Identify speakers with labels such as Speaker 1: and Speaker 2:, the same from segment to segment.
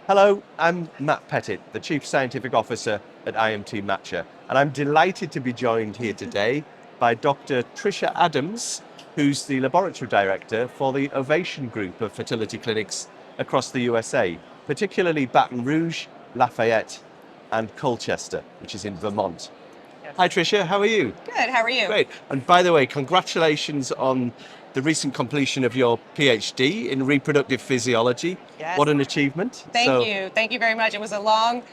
Speaker 1: Hello, I'm Matt Pettit, the Chief Scientific Officer at IMT Matcha, and I'm delighted to be joined here today by Dr. Tricia Adams, who's the Laboratory Director for the Ovation group of fertility clinics across the USA, particularly Baton Rouge, Lafayette, and Colchester, which is in Vermont. Hi Tricia, how are you?
Speaker 2: Good, how are you?
Speaker 1: Great. And by the way, congratulations on the recent completion of your PhD in reproductive physiology.
Speaker 2: Yes.
Speaker 1: What an achievement.
Speaker 2: Thank you. Thank you very much. It was a long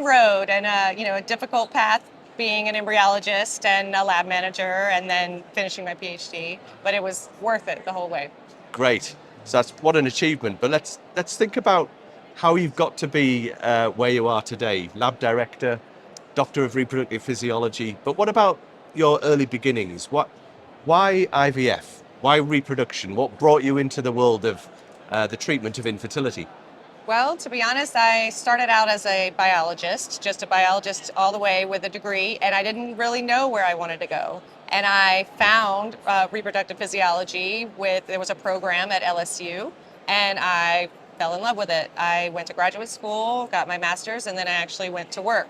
Speaker 2: road and a difficult path being an embryologist and a lab manager and then finishing my PhD, but it was worth it the whole way.
Speaker 1: Great. So that's what an achievement. But let's think about how you've got to be where you are today. Lab director, doctor of reproductive physiology. But what about your early beginnings? Why IVF? Why reproduction? What brought you into the world of the treatment of infertility?
Speaker 2: Well, to be honest, I started out as a biologist, just a biologist all the way with a degree, and I didn't really know where I wanted to go. And I found reproductive physiology there was a program at LSU, and I fell in love with it. I went to graduate school, got my master's, and then I actually went to work.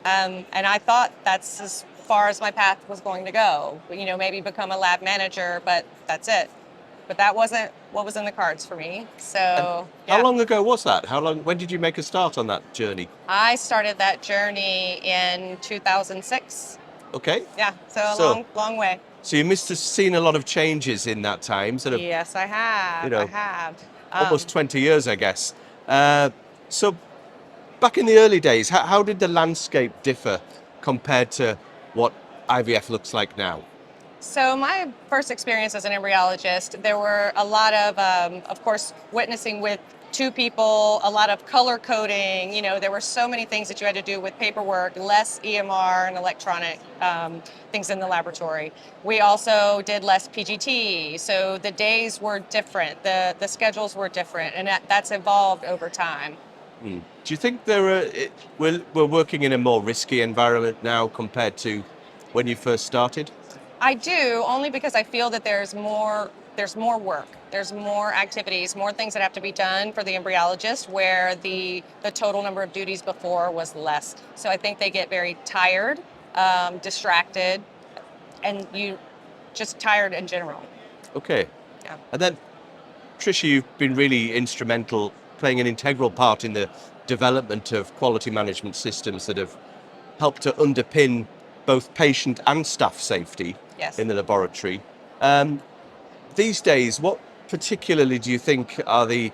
Speaker 2: And I thought that's as far as my path was going to go. Maybe become a lab manager, but that's it. But that wasn't what was in the cards for me.
Speaker 1: And
Speaker 2: So,
Speaker 1: how
Speaker 2: yeah.
Speaker 1: long ago was that? When did you make a start on that journey?
Speaker 2: I started that journey in 2006.
Speaker 1: Okay.
Speaker 2: Yeah, so a
Speaker 1: So,
Speaker 2: long way.
Speaker 1: so you must have seen a lot of changes in that time, sort of,
Speaker 2: Yes, I
Speaker 1: you
Speaker 2: have. I
Speaker 1: know,
Speaker 2: have.
Speaker 1: almost 20 years, I guess. So back in the early days, how did the landscape differ compared to what IVF looks like now?
Speaker 2: So my first experience as an embryologist, there were a lot of course, witnessing with two people, a lot of color coding. There were so many things that you had to do with paperwork, less EMR and electronic things in the laboratory. We also did less PGT, so the days were different, the schedules were different, and that's evolved over time.
Speaker 1: Do you think we're working in a more risky environment now compared to when you first started?
Speaker 2: I do, only because I feel that there's more work. There's more activities, more things that have to be done for the embryologist where the total number of duties before was less. So I think they get very tired, distracted, and you just tired in general.
Speaker 1: Okay.
Speaker 2: Yeah.
Speaker 1: And then, Tricia, you've been really instrumental, playing an integral part in the development of quality management systems that have helped to underpin both patient and staff safety
Speaker 2: Yes.
Speaker 1: in the laboratory. Um, these days, what particularly do you think are the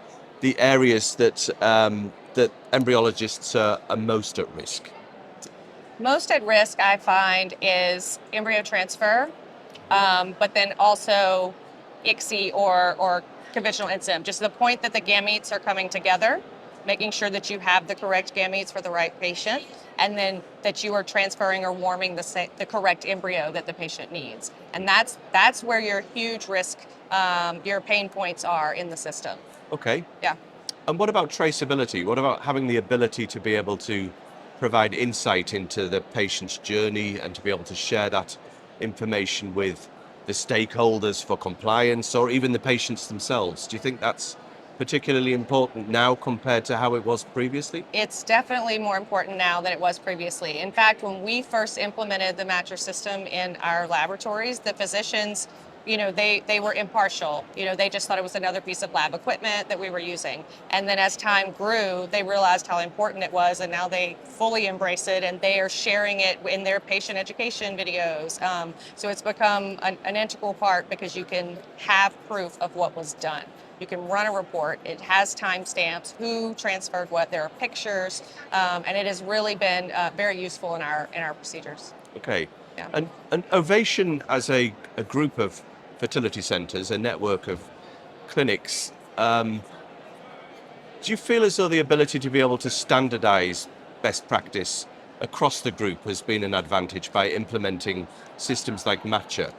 Speaker 1: areas that embryologists are most at risk?
Speaker 2: Most at risk, I find, is embryo transfer, but then also ICSI or conventional INSEM, just the point that the gametes are coming together, making sure that you have the correct gametes for the right patient, and then that you are transferring or warming the correct embryo that the patient needs. And that's where your huge risk, your pain points are in the system.
Speaker 1: Okay.
Speaker 2: Yeah.
Speaker 1: And what about traceability? What about having the ability to be able to provide insight into the patient's journey and to be able to share that information with the stakeholders for compliance or even the patients themselves? Do you think that's particularly important now compared to how it was previously?
Speaker 2: It's definitely more important now than it was previously. In fact, when we first implemented the matcher system in our laboratories, the physicians, they were impartial. They just thought it was another piece of lab equipment that we were using. And then as time grew, they realized how important it was, and now they fully embrace it, and they are sharing it in their patient education videos. So it's become an integral part because you can have proof of what was done. You can run a report. It has timestamps, who transferred what. There are pictures, and it has really been very useful in our procedures.
Speaker 1: Okay.
Speaker 2: Yeah.
Speaker 1: And Ovation as a group of fertility centres, a network of clinics, do you feel as though the ability to be able to standardise best practice across the group has been an advantage by implementing systems like Matcha?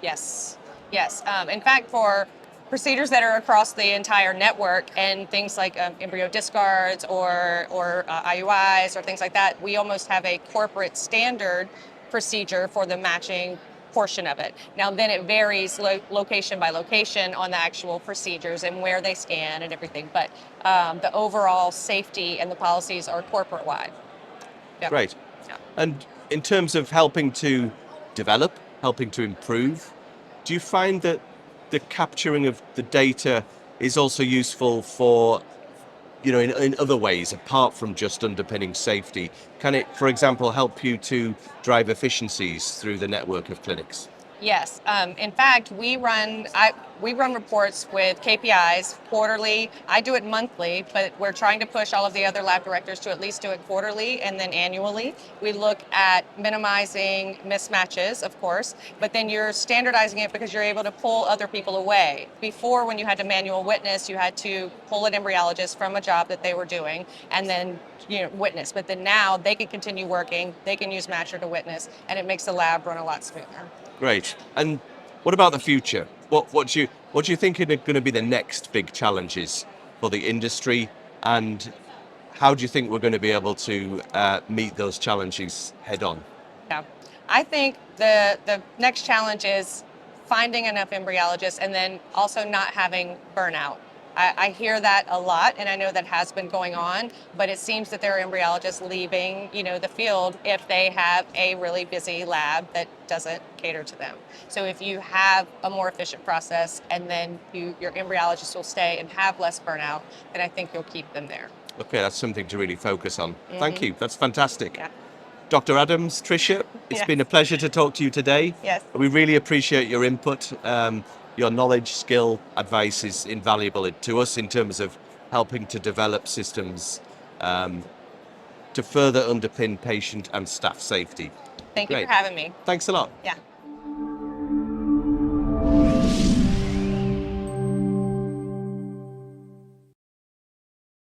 Speaker 2: Yes. Yes. In fact, for procedures that are across the entire network and things like embryo discards or IUIs or things like that, we almost have a corporate standard procedure for the matching portion of it. Now then it varies location by location on the actual procedures and where they scan and everything, but the overall safety and the policies are corporate wide. Yep.
Speaker 1: Great.
Speaker 2: Yeah.
Speaker 1: And in terms of helping to develop, helping to improve, do you find that the capturing of the data is also useful for, in other ways apart from just underpinning safety? Can it, for example, help you to drive efficiencies through the network of clinics?
Speaker 2: Yes. In fact, we run reports with KPIs quarterly. I do it monthly, but we're trying to push all of the other lab directors to at least do it quarterly and then annually. We look at minimizing mismatches, of course, but then you're standardizing it because you're able to pull other people away. Before, when you had to manual witness, you had to pull an embryologist from a job that they were doing and then witness. But then now they can continue working, they can use Matcher to witness, and it makes the lab run a lot smoother.
Speaker 1: Great. And what about the future? What do you think are going to be the next big challenges for the industry, and how do you think we're going to be able to meet those challenges head on?
Speaker 2: Yeah, I think the next challenge is finding enough embryologists and then also not having burnout. I hear that a lot, and I know that has been going on, but it seems that there are embryologists leaving, the field if they have a really busy lab that doesn't cater to them. So if you have a more efficient process and then your embryologists will stay and have less burnout, then I think you'll keep them there.
Speaker 1: Okay, that's something to really focus on. Thank you. That's fantastic.
Speaker 2: Yeah.
Speaker 1: Dr. Adams, Tricia, it's
Speaker 2: Yes.
Speaker 1: been a pleasure to talk to you today.
Speaker 2: Yes.
Speaker 1: We really appreciate your input. Your knowledge, skill, advice is invaluable to us in terms of helping to develop systems to further underpin patient and staff safety.
Speaker 2: Thank you
Speaker 1: Great.
Speaker 2: for having me.
Speaker 1: Thanks a lot.
Speaker 2: Yeah.